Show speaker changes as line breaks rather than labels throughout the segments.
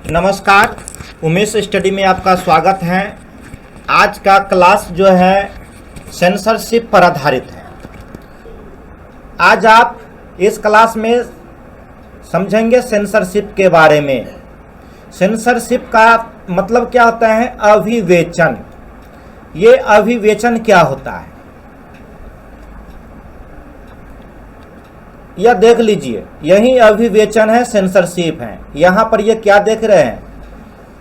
नमस्कार, उमेश स्टडी में आपका स्वागत है। आज का क्लास जो है सेंसरशिप पर आधारित है। आज आप इस क्लास में समझेंगे सेंसरशिप के बारे में। सेंसरशिप का मतलब क्या होता है? अभिवेचन। ये अभिवेचन क्या होता है यह देख लीजिए। यही अभिवेचन है, सेंसरशिप है। यहाँ पर ये क्या देख रहे हैं?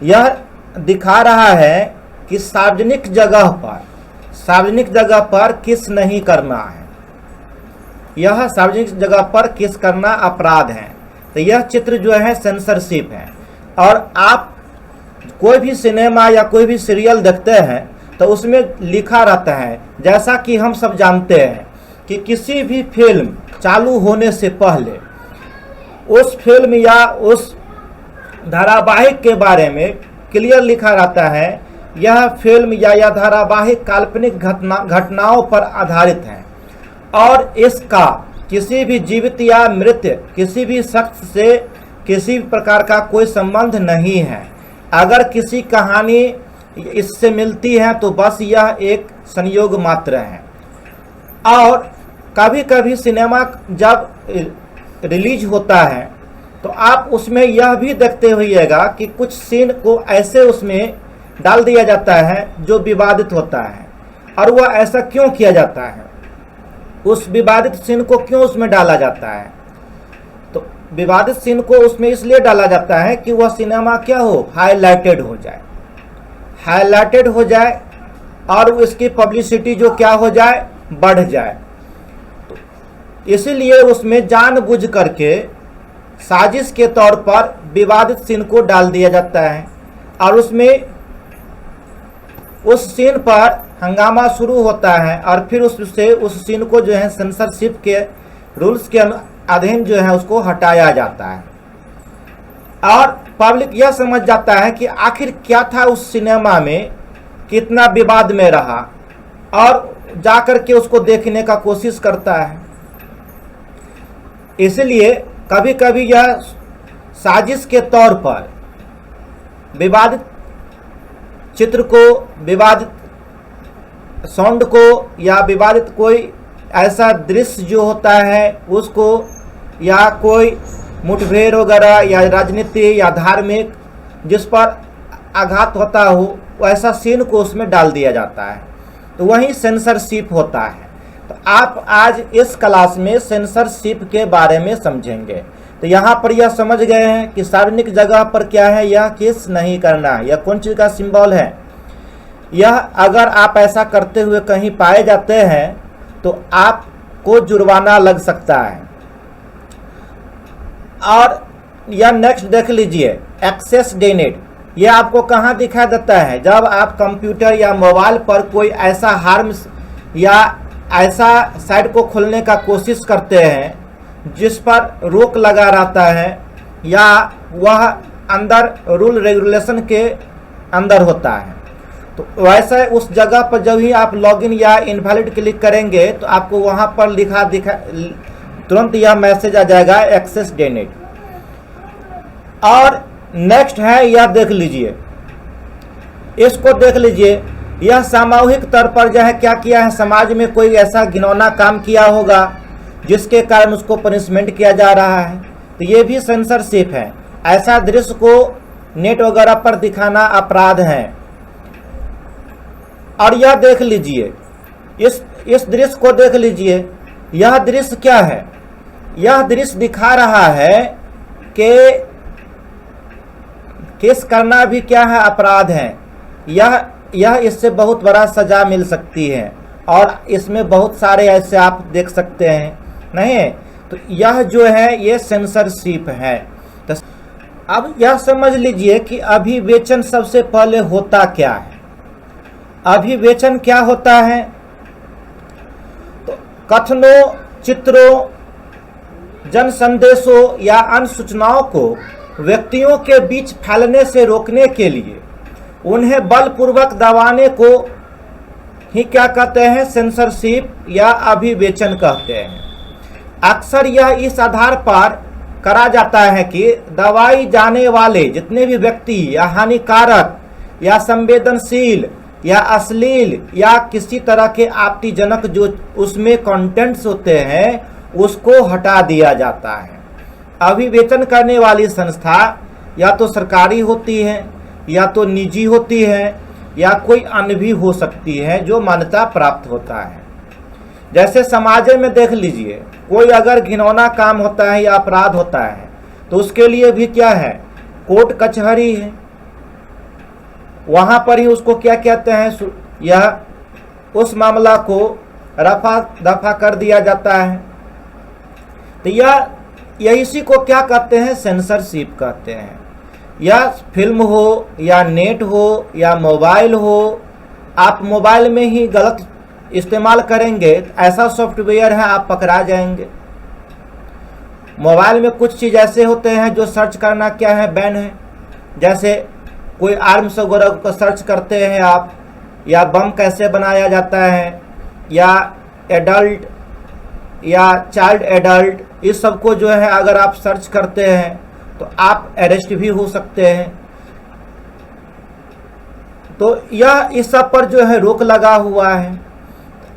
यह दिखा रहा है कि सार्वजनिक जगह पर किस नहीं करना है। यह सार्वजनिक जगह पर किस करना अपराध है। तो यह चित्र जो है सेंसरशिप है। और आप कोई भी सिनेमा या कोई भी सीरियल देखते हैं तो उसमें लिखा रहता है, जैसा कि हम सब जानते हैं कि किसी भी फिल्म चालू होने से पहले उस फिल्म या उस धारावाहिक के बारे में क्लियर लिखा रहता है, यह फिल्म या यह धारावाहिक काल्पनिक घटनाओं पर आधारित है और इसका किसी भी जीवित या मृत किसी भी शख्स से किसी प्रकार का कोई संबंध नहीं है। अगर किसी कहानी इससे मिलती है तो बस यह एक संयोग मात्र है। और कभी कभी सिनेमा जब रिलीज होता है तो आप उसमें यह भी देखते होइएगा कि कुछ सीन को ऐसे उसमें डाल दिया जाता है जो विवादित होता है। और वह ऐसा क्यों किया जाता है? उस विवादित सीन को क्यों उसमें डाला जाता है? तो विवादित सीन को उसमें इसलिए डाला जाता है कि वह सिनेमा क्या हो, हाईलाइटेड हो जाए और उसकी पब्लिसिटी जो क्या हो जाए, बढ़ जाए। इसीलिए उसमें जानबूझ करके साजिश के तौर पर विवादित सीन को डाल दिया जाता है और उसमें उस सीन पर हंगामा शुरू होता है और फिर उससे उस सीन को जो है सेंसरशिप के रूल्स के अधीन जो है उसको हटाया जाता है। और पब्लिक यह समझ जाता है कि आखिर क्या था उस सिनेमा में, कितना विवाद में रहा, और जाकर के उसको देखने का कोशिश करता है। इसलिए कभी कभी यह साजिश के तौर पर विवादित चित्र को, विवादित साउंड को या विवादित कोई ऐसा दृश्य जो होता है उसको, या कोई मुठभेड़ वगैरह या राजनीति या धार्मिक जिस पर आघात होता हो, वैसा सीन को उसमें डाल दिया जाता है। तो वही सेंसरशिप होता है। तो आप आज इस क्लास में सेंसरशिप के बारे में समझेंगे। तो यहाँ पर यह समझ गए हैं कि सार्वजनिक जगह पर क्या है, यह किस नहीं करना है, यह कौन चीज़ का सिंबल है। यह अगर आप ऐसा करते हुए कहीं पाए जाते हैं तो आपको जुर्माना लग सकता है। और यह नेक्स्ट देख लीजिए, एक्सेस डिनाइड। यह आपको कहाँ दिखाई देता है? जब आप कंप्यूटर या मोबाइल पर कोई ऐसा हार्म्स या ऐसा साइट को खोलने का कोशिश करते हैं जिस पर रोक लगा रहता है या वह अंदर रूल रेगुलेशन के अंदर होता है, तो वैसे उस जगह पर जब ही आप लॉगिन या इनवैलिड क्लिक करेंगे तो आपको वहां पर तुरंत यह मैसेज आ जाएगा, एक्सेस डिनाइड। और नेक्स्ट है, यह देख लीजिए, इसको देख लीजिए। यह सामूहिक तौर पर जो है क्या किया है, समाज में कोई ऐसा घिनौना काम किया होगा जिसके कारण उसको पनिशमेंट किया जा रहा है, तो ये भी सेंसरशिप है। ऐसा दृश्य को नेट वगैरह पर दिखाना अपराध है। और यह देख लीजिए, इस दृश्य को देख लीजिए। यह दृश्य क्या है? यह दृश्य दिखा रहा है कि किस करना भी क्या है, अपराध है। यह इससे बहुत बड़ा सजा मिल सकती है और इसमें बहुत सारे ऐसे आप देख सकते हैं, नहीं? तो यह जो है ये सेंसरशिप है। तो अब यह समझ लीजिए कि अभिवेचन सबसे पहले होता क्या है। अभिवेचन क्या होता है? तो कथनों, चित्रों, जन संदेशों या अन्य सूचनाओं को व्यक्तियों के बीच फैलने से रोकने के लिए उन्हें बलपूर्वक दबाने को ही क्या कहते हैं? सेंसरशिप या अभिवेचन कहते हैं। अक्सर यह इस आधार पर करा जाता है कि दवाई जाने वाले जितने भी व्यक्ति या हानिकारक या संवेदनशील या अश्लील या किसी तरह के आपत्तिजनक जो उसमें कंटेंट्स होते हैं उसको हटा दिया जाता है। अभिवेचन करने वाली संस्था या तो सरकारी होती है या तो निजी होती है या कोई अन्य भी हो सकती है जो मान्यता प्राप्त होता है। जैसे समाज में देख लीजिए, कोई अगर घिनौना काम होता है या अपराध होता है तो उसके लिए भी क्या है, कोर्ट कचहरी है, वहां पर ही उसको क्या कहते हैं, यह उस मामला को रफा दफा कर दिया जाता है। तो यह इसी को क्या कहते हैं, सेंसरशिप कहते हैं। या फिल्म हो या नेट हो या मोबाइल हो, आप मोबाइल में ही गलत इस्तेमाल करेंगे तो ऐसा सॉफ्टवेयर है आप पकड़ा जाएंगे। मोबाइल में कुछ चीज़ ऐसे होते हैं जो सर्च करना क्या है, बैन है। जैसे कोई आर्म्स वगैरह को सर्च करते हैं आप, या बम कैसे बनाया जाता है, या एडल्ट या चाइल्ड एडल्ट, इस सब को जो है अगर आप सर्च करते हैं तो आप अरेस्ट भी हो सकते हैं। तो यह इस सब पर जो है रोक लगा हुआ है।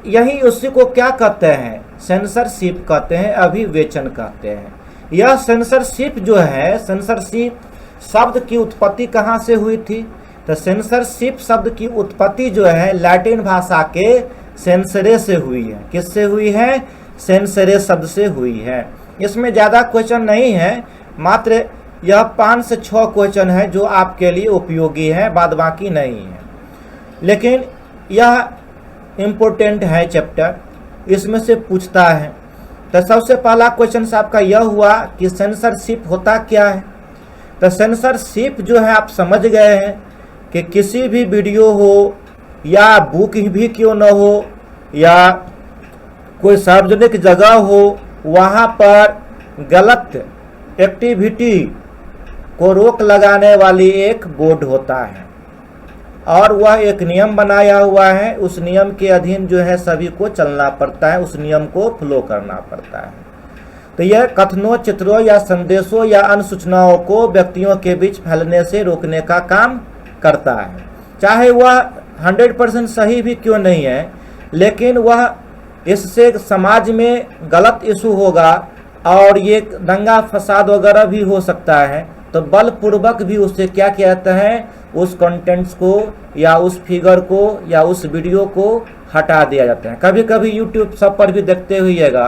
यही उसी को क्या कहते हैं, सेंसरशिप कहते हैं, अभिवेचन कहते हैं। यह सेंसरशिप जो है, सेंसरशिप शब्द की उत्पत्ति कहाँ से हुई थी, तो सेंसरशिप शब्द की उत्पत्ति जो है लैटिन भाषा के सेंसरे से हुई है। किससे हुई है, सेंसरे शब्द से हुई है। इसमें ज़्यादा क्वेश्चन नहीं है, मात्र यह 5 से 6 क्वेश्चन है जो आपके लिए उपयोगी है, बाद बाकी नहीं है। लेकिन यह इम्पोर्टेंट है चैप्टर, इसमें से पूछता है। तो सबसे पहला क्वेश्चन आपका यह हुआ कि सेंसरशिप होता क्या है। तो सेंसरशिप जो है आप समझ गए हैं कि किसी भी वीडियो हो या बुक भी क्यों न हो या कोई सार्वजनिक जगह हो, वहाँ पर गलत एक्टिविटी को रोक लगाने वाली एक बोर्ड होता है और वह एक नियम बनाया हुआ है। उस नियम के अधीन जो है सभी को चलना पड़ता है, उस नियम को फॉलो करना पड़ता है। तो यह कथनों, चित्रों या संदेशों या अन्य सूचनाओं को व्यक्तियों के बीच फैलने से रोकने का काम करता है। चाहे वह 100% सही भी क्यों नहीं है, लेकिन वह इससे समाज में गलत इशू होगा और ये दंगा फसाद वगैरह भी हो सकता है, तो बलपूर्वक भी उससे क्या कहते हैं, उस कंटेंट्स को या उस फिगर को या उस वीडियो को हटा दिया जाता है। कभी कभी यूट्यूब सब पर भी देखते हुएगा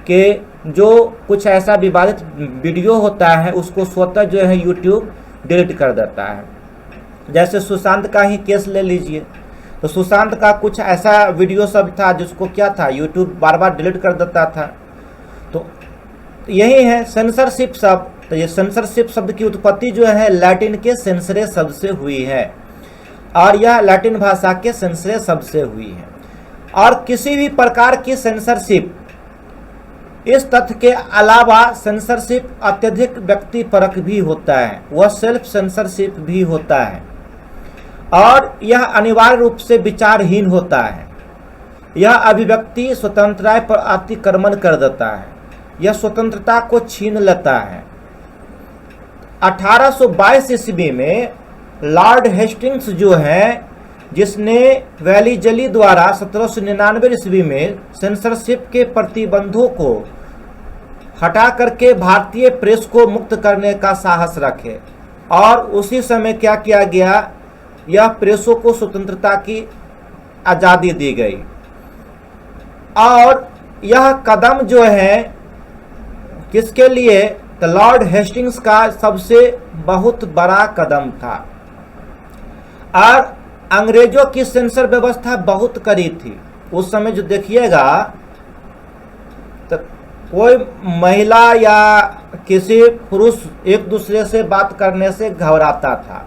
कि जो कुछ ऐसा विवादित वीडियो होता है उसको स्वतः जो है यूट्यूब डिलीट कर देता है। जैसे सुशांत का ही केस ले लीजिए, तो सुशांत का कुछ ऐसा वीडियो सब था जिसको क्या था, यूट्यूब बार बार डिलीट कर देता था। तो यही है सेंसरशिप शब्द। तो ये सेंसरशिप शब्द की उत्पत्ति जो है लैटिन के सेंसरे शब्द से हुई है और यह लैटिन भाषा के सेंसरे शब्द से हुई है। और किसी भी प्रकार की सेंसरशिप, इस तथ्य के अलावा सेंसरशिप अत्यधिक व्यक्तिपरक भी होता है, वह सेल्फ सेंसरशिप भी होता है और यह अनिवार्य रूप से विचारहीन होता है। यह अभिव्यक्ति स्वतंत्रता पर अतिक्रमण कर देता है, यह स्वतंत्रता को छीन लेता है। 1822 ईस्वी में लॉर्ड हेस्टिंग्स जो है, जिसने वेलीजली द्वारा 1799 ईस्वी में सेंसरशिप के प्रतिबंधों को हटा करके भारतीय प्रेस को मुक्त करने का साहस रखे और उसी समय क्या किया गया, यह प्रेसों को स्वतंत्रता की आज़ादी दी गई। और यह कदम जो है किसके लिए, तो लॉर्ड हेस्टिंग्स का सबसे बहुत बड़ा कदम था। और अंग्रेजों की सेंसर व्यवस्था बहुत कड़ी थी उस समय। जो देखिएगा तो कोई महिला या किसी पुरुष एक दूसरे से बात करने से घबराता था।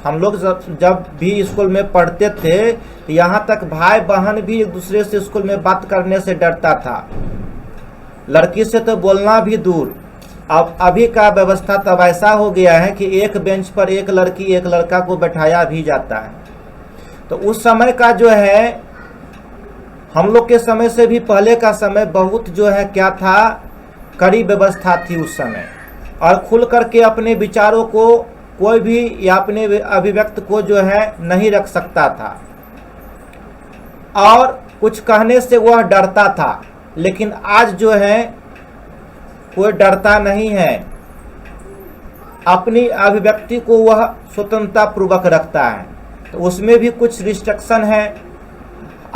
हम लोग जब भी स्कूल में पढ़ते थे तो यहाँ तक भाई बहन भी एक दूसरे से स्कूल में बात करने से डरता था, लड़की से तो बोलना भी दूर। अब अभी का व्यवस्था तब ऐसा हो गया है कि एक बेंच पर एक लड़की एक लड़का को बैठाया भी जाता है। तो उस समय का जो है, हम लोग के समय से भी पहले का समय बहुत जो है क्या था, कड़ी व्यवस्था थी उस समय। और खुल करके अपने विचारों को कोई भी या अपने अभिव्यक्त को जो है नहीं रख सकता था, और कुछ कहने से वह डरता था। लेकिन आज जो है कोई डरता नहीं है, अपनी अभिव्यक्ति को वह स्वतंत्रता पूर्वक रखता है। तो उसमें भी कुछ रिस्ट्रिक्शन है।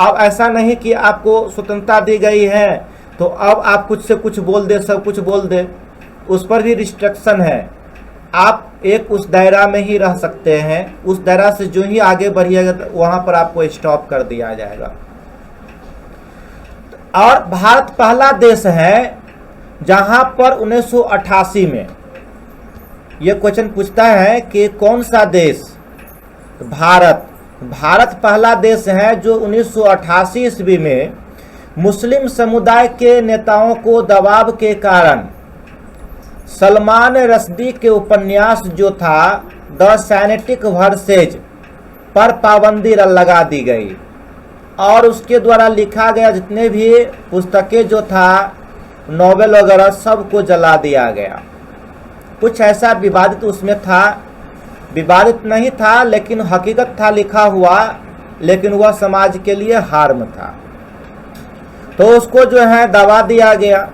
अब ऐसा नहीं कि आपको स्वतंत्रता दी गई है तो अब आप कुछ से कुछ बोल दे, सब कुछ बोल दे, उस पर भी रिस्ट्रिक्शन है। आप एक उस दायरा में ही रह सकते हैं, उस दायरा से जो ही आगे बढ़िएगा तो वहाँ पर आपको स्टॉप कर दिया जाएगा। और भारत पहला देश है जहाँ पर 1988 में ये क्वेश्चन पूछता है कि कौन सा देश, भारत पहला देश है जो 1988 ईस्वी में मुस्लिम समुदाय के नेताओं को दबाव के कारण सलमान रश्दी के उपन्यास जो था द साइनेटिक वर्सेज पर पाबंदी लगा दी गई, और उसके द्वारा लिखा गया जितने भी पुस्तकें जो था, नोवेल वगैरह, सबको जला दिया गया। कुछ ऐसा विवादित उसमें था, विवादित नहीं था लेकिन हकीकत था लिखा हुआ, लेकिन वह समाज के लिए हार्म था, तो उसको जो है दबा दिया गया।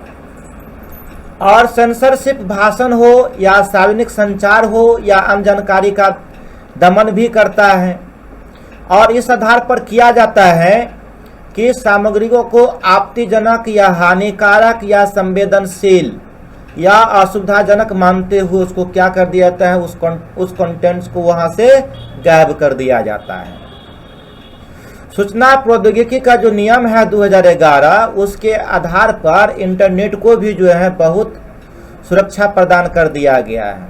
और सेंसरशिप भाषण हो या सार्वजनिक संचार हो या आम जानकारी का दमन भी करता है, और इस आधार पर किया जाता है कि सामग्रियों को आपत्तिजनक या हानिकारक या संवेदनशील या असुविधाजनक मानते हुए उसको क्या कर दिया जाता है, उस कंटेंट्स को वहां से गायब कर दिया जाता है। सूचना प्रौद्योगिकी का जो नियम है 2011, उसके आधार पर इंटरनेट को भी जो है बहुत सुरक्षा प्रदान कर दिया गया है।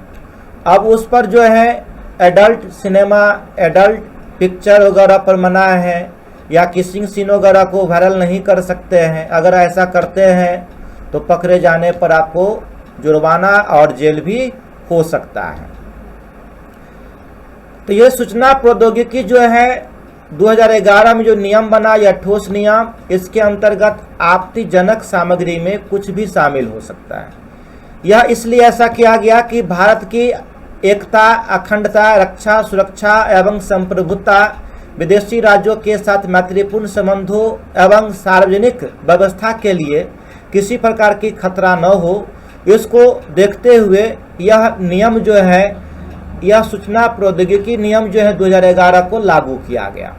अब उस पर जो है एडल्ट सिनेमा, एडल्ट पिक्चर वगैरह पर मना है, या किसिंग सीन वगैरह को वायरल नहीं कर सकते हैं। अगर ऐसा करते हैं तो पकड़े जाने पर आपको जुर्माना और जेल भी हो सकता है। तो ये सूचना प्रौद्योगिकी जो है 2011 में जो नियम बना, या ठोस नियम, इसके अंतर्गत आपत्तिजनक सामग्री में कुछ भी शामिल हो सकता है। यह इसलिए ऐसा किया गया कि भारत की एकता, अखंडता, रक्षा, सुरक्षा एवं संप्रभुता, विदेशी राज्यों के साथ मैत्रीपूर्ण संबंधों एवं सार्वजनिक व्यवस्था के लिए किसी प्रकार की खतरा न हो, इसको देखते हुए यह नियम जो है, यह सूचना प्रौद्योगिकी नियम जो है 2011 को लागू किया गया।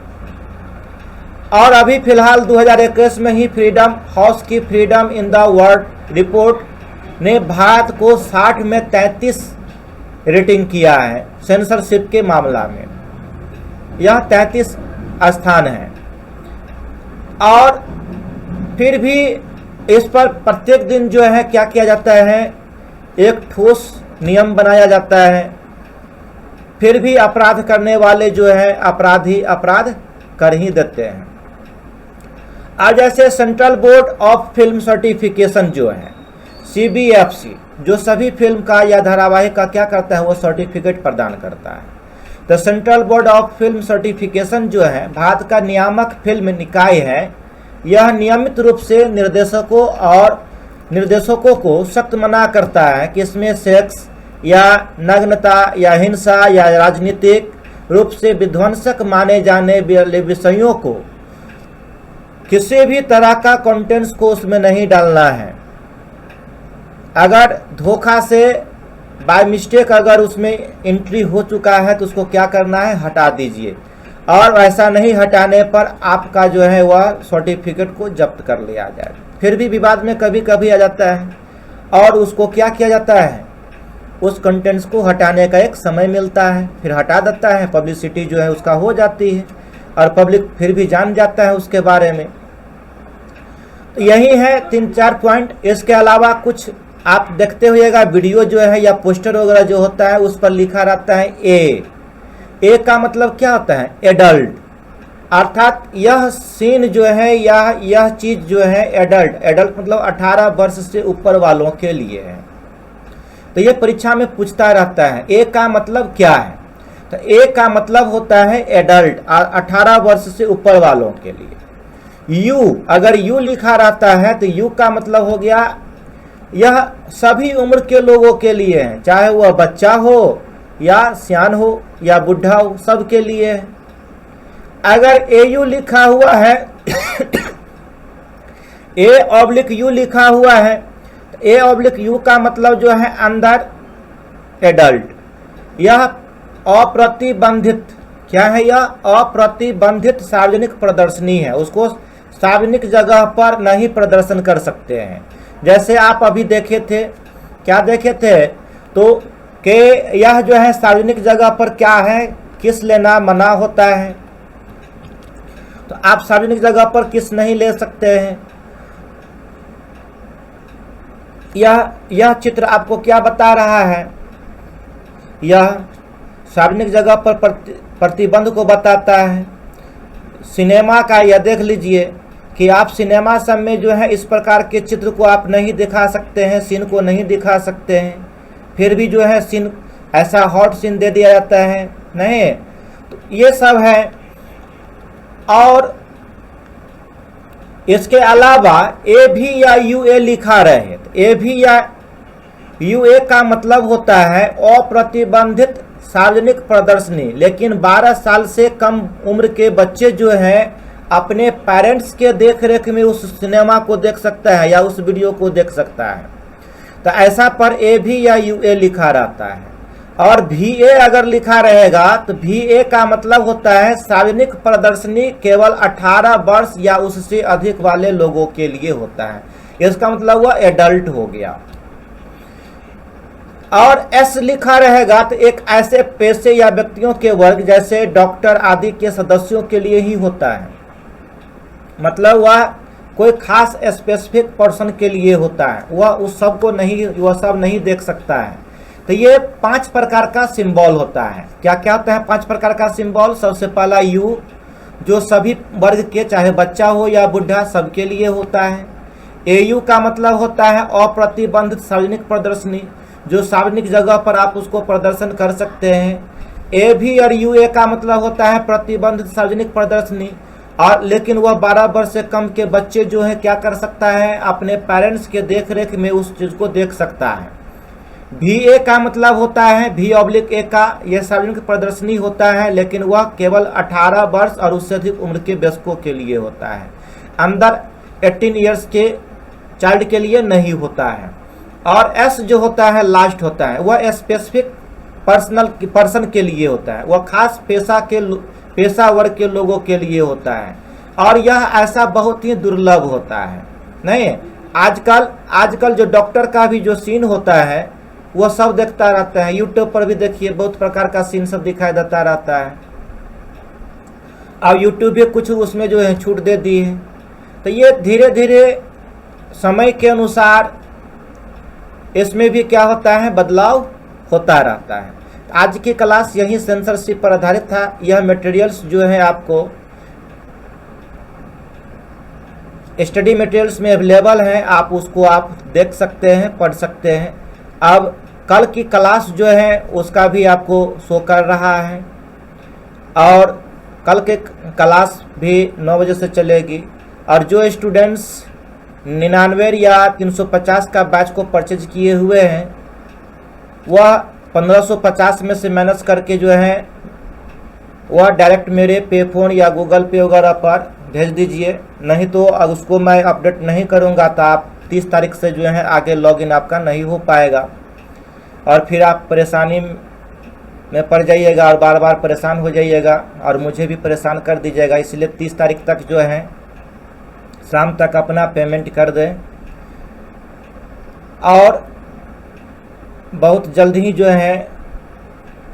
और अभी फिलहाल 2021 में ही फ्रीडम हाउस की freedom in the world report ने भारत को 60 में 33 रेटिंग किया है सेंसरशिप के मामला में। यह 33 स्थान है, और फिर भी इस पर प्रत्येक दिन जो है क्या किया जाता है, एक ठोस नियम बनाया जाता है। फिर भी अपराध करने वाले जो है अपराधी अपराध कर ही देते हैं। आज जैसे central board of film certification जो है CBFC, जो सभी फिल्म का या धारावाहिक का क्या करता है, वो सर्टिफिकेट प्रदान करता है। तो central board of film certification जो है भारत का नियामक फिल्म निकाय है। यह नियमित रूप से निर्देशकों को सख्त मना करता है कि इसमें सेक्स या नग्नता या हिंसा या राजनीतिक रूप से विध्वंसक माने जाने वाले विषयों को, किसी भी तरह का कंटेंट्स को उसमें नहीं डालना है। अगर धोखा से बाय मिस्टेक अगर उसमें एंट्री हो चुका है तो उसको क्या करना है, हटा दीजिए, और ऐसा नहीं हटाने पर आपका जो है वह सर्टिफिकेट को जब्त कर लिया जाए। फिर भी विवाद में कभी कभी आ जाता है, और उसको क्या किया जाता है, उस कंटेंट्स को हटाने का एक समय मिलता है, फिर हटा देता है, पब्लिसिटी जो है उसका हो जाती है, और पब्लिक फिर भी जान जाता है उसके बारे में। तो यही है 3-4 पॉइंट। इसके अलावा कुछ आप देखते हुएगा वीडियो जो है या पोस्टर वगैरह जो होता है उस पर लिखा रहता है ए का मतलब क्या होता है, एडल्ट, अर्थात यह सीन जो है या यह चीज जो है एडल्ट मतलब 18 वर्ष से ऊपर वालों के लिए है। तो ये परीक्षा में पूछता रहता है ए का मतलब क्या है। तो ए का मतलब होता है एडल्ट, 18 वर्ष से ऊपर वालों के लिए। यू, अगर यू लिखा रहता है तो यू का मतलब हो गया यह सभी उम्र के लोगों के लिए है, चाहे वह बच्चा हो या सियान हो या बुढ़ा हो, सबके लिए है। अगर AU लिखा हुआ है A/U लिखा हुआ है, तो A/U का मतलब जो है अंदर एडल्ट। यह अप्रतिबंधित, क्या है यह? अप्रतिबंधित सार्वजनिक प्रदर्शनी है, उसको सार्वजनिक जगह पर नहीं प्रदर्शन कर सकते हैं। जैसे आप अभी देखे थे, क्या देखे थे? तो कि यह जो है सार्वजनिक जगह पर क्या है, किस लेना मना होता है, तो आप सार्वजनिक जगह पर किस नहीं ले सकते हैं। यह चित्र आपको क्या बता रहा है? यह सार्वजनिक जगह पर प्रतिबंध को बताता है। सिनेमा का यह देख लीजिए कि आप सिनेमा सब में जो है इस प्रकार के चित्र को आप नहीं दिखा सकते हैं, सीन को नहीं दिखा सकते हैं, फिर भी जो है सीन ऐसा हॉट सीन दे दिया जाता है, नहीं। तो ये सब है। और इसके अलावा A/V या UA लिखा रहे, तो A/V या UA का मतलब होता है अप्रतिबंधित सार्वजनिक प्रदर्शनी। लेकिन 12 साल से कम उम्र के बच्चे जो हैं अपने पेरेंट्स के देख रेख में उस सिनेमा को देख सकता है या उस वीडियो को देख सकता है। तो ऐसा पर A/V या UA लिखा रहता है। और VA अगर लिखा रहेगा तो VA का मतलब होता है सार्वजनिक प्रदर्शनी केवल 18 वर्ष या उससे अधिक वाले लोगों के लिए होता है। इसका मतलब हुआ एडल्ट हो गया। और S लिखा रहेगा तो एक ऐसे पेशे या व्यक्तियों के वर्ग जैसे डॉक्टर आदि के सदस्यों के लिए ही होता है। मतलब वह कोई खास स्पेसिफिक पर्सन के लिए होता है, वह उस सब को नहीं, वह सब नहीं देख सकता है। तो ये 5 प्रकार का सिंबल होता है। क्या क्या होता है 5 प्रकार का सिंबल? सबसे पहला U, जो सभी वर्ग के, चाहे बच्चा हो या बुढ़ा, सबके लिए होता है। AU का मतलब होता है अप्रतिबंधित सार्वजनिक प्रदर्शनी, जो सार्वजनिक जगह पर आप उसको प्रदर्शन कर सकते हैं। A/V और UA का मतलब होता है प्रतिबंधित सार्वजनिक प्रदर्शनी, और लेकिन वह 12 वर्ष से कम के बच्चे जो है क्या कर सकता है, अपने पेरेंट्स के देख रेख में उस चीज़ को देख सकता है। VA का मतलब होता है V/A का, यह सार्वजनिक प्रदर्शनी होता है, लेकिन वह केवल 18 वर्ष और उससे अधिक उम्र के वयस्कों के लिए होता है, अंदर 18 ईयर्स के चाइल्ड के लिए नहीं होता है। और S जो होता है लास्ट होता है, वह स्पेसिफिक पर्सन के लिए होता है, वह खास पेशा वर्ग के लोगों के लिए होता है। और यह ऐसा बहुत ही दुर्लभ होता है, नहीं। आजकल जो डॉक्टर का भी जो सीन होता है वह सब देखता रहता है। यूट्यूब पर भी देखिए बहुत प्रकार का सीन सब दिखाई देता रहता है। अब यूट्यूब भी कुछ उसमें जो है छूट दे दी है। तो ये धीरे धीरे समय के अनुसार इसमें भी क्या होता है, बदलाव होता रहता है। आज की क्लास यही सेंसरशिप पर आधारित था। यह मटेरियल्स जो है आपको स्टडी मटेरियल्स में अवेलेबल हैं, आप उसको आप देख सकते हैं, पढ़ सकते हैं। अब कल की क्लास जो है उसका भी आपको शो कर रहा है, और कल के क्लास भी 9 बजे से चलेगी। और जो स्टूडेंट्स 99 या 350 का बैच को परचेज किए हुए हैं वह 1550 में से माइनस करके जो है वह डायरेक्ट मेरे पे फ़ोन या गूगल पे वगैरह पर भेज दीजिए। नहीं तो उसको मैं अपडेट नहीं करूंगा तो आप 30 तारीख से जो है आगे लॉगिन आपका नहीं हो पाएगा, और फिर आप परेशानी में पड़ जाइएगा और बार बार परेशान हो जाइएगा और मुझे भी परेशान कर दीजिएगा। इसलिए 30 तारीख तक जो है शाम तक अपना पेमेंट कर दें, और बहुत जल्द ही जो है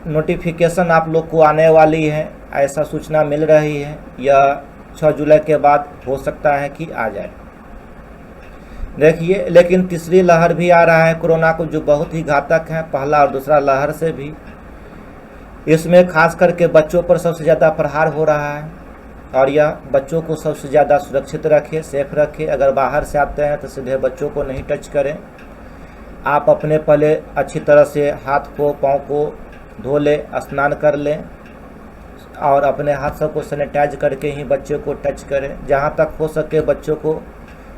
नोटिफिकेशन आप लोग को आने वाली है, ऐसा सूचना मिल रही है। यह 6 जुलाई के बाद हो सकता है कि आ जाए। देखिए, लेकिन तीसरी लहर भी आ रहा है कोरोना को, जो बहुत ही घातक है, पहला और दूसरा लहर से भी। इसमें खास करके बच्चों पर सबसे ज़्यादा प्रहार हो रहा है, और यह बच्चों को सबसे ज़्यादा सुरक्षित रखे, सेफ रखे। अगर बाहर से आते हैं तो सीधे बच्चों को नहीं टच करें। आप अपने पहले अच्छी तरह से हाथ को, पाँव को धो लें, स्नान कर लें, और अपने हाथ सबको सैनिटाइज करके ही बच्चों को टच करें। जहाँ तक हो सके बच्चों को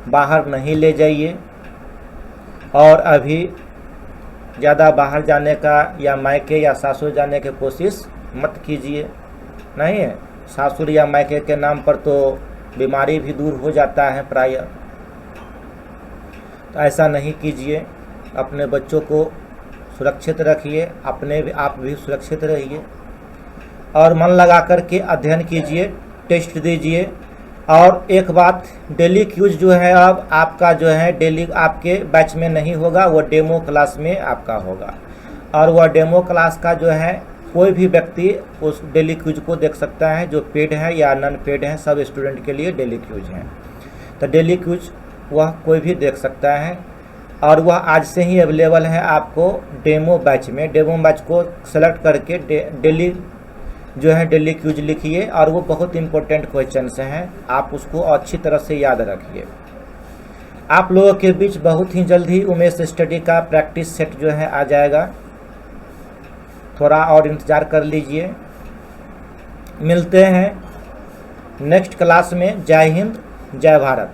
बाहर नहीं ले जाइए। और अभी ज़्यादा बाहर जाने का या मायके या सासुर जाने की कोशिश मत कीजिए। नहीं है, सासुर या मायके के नाम पर तो बीमारी भी दूर हो जाता है प्रायः, तो ऐसा नहीं कीजिए। अपने बच्चों को सुरक्षित रखिए, आप भी सुरक्षित रहिए और मन लगा कर के अध्ययन कीजिए, टेस्ट दीजिए। और एक बात, डेली क्यूज जो है अब आपका जो है डेली आपके बैच में नहीं होगा, वो डेमो क्लास में आपका होगा। और वह डेमो क्लास का जो है कोई भी व्यक्ति उस डेली क्यूज को देख सकता है, जो पेड है या नॉन पेड है, सब स्टूडेंट के लिए डेली क्यूज है। तो डेली क्यूज वह कोई भी देख सकता है और वह आज से ही अवेलेबल है आपको डेमो बैच में। डेमो बैच को सेलेक्ट करके डेली जो है डेली क्यूज लिखिए और वो बहुत इंपॉर्टेंट क्वेश्चंस हैं, आप उसको अच्छी तरह से याद रखिए। आप लोगों के बीच बहुत ही जल्द ही उमेश स्टडी का प्रैक्टिस सेट जो है आ जाएगा, थोड़ा और इंतज़ार कर लीजिए। मिलते हैं नेक्स्ट क्लास में। जय हिंद, जय भारत।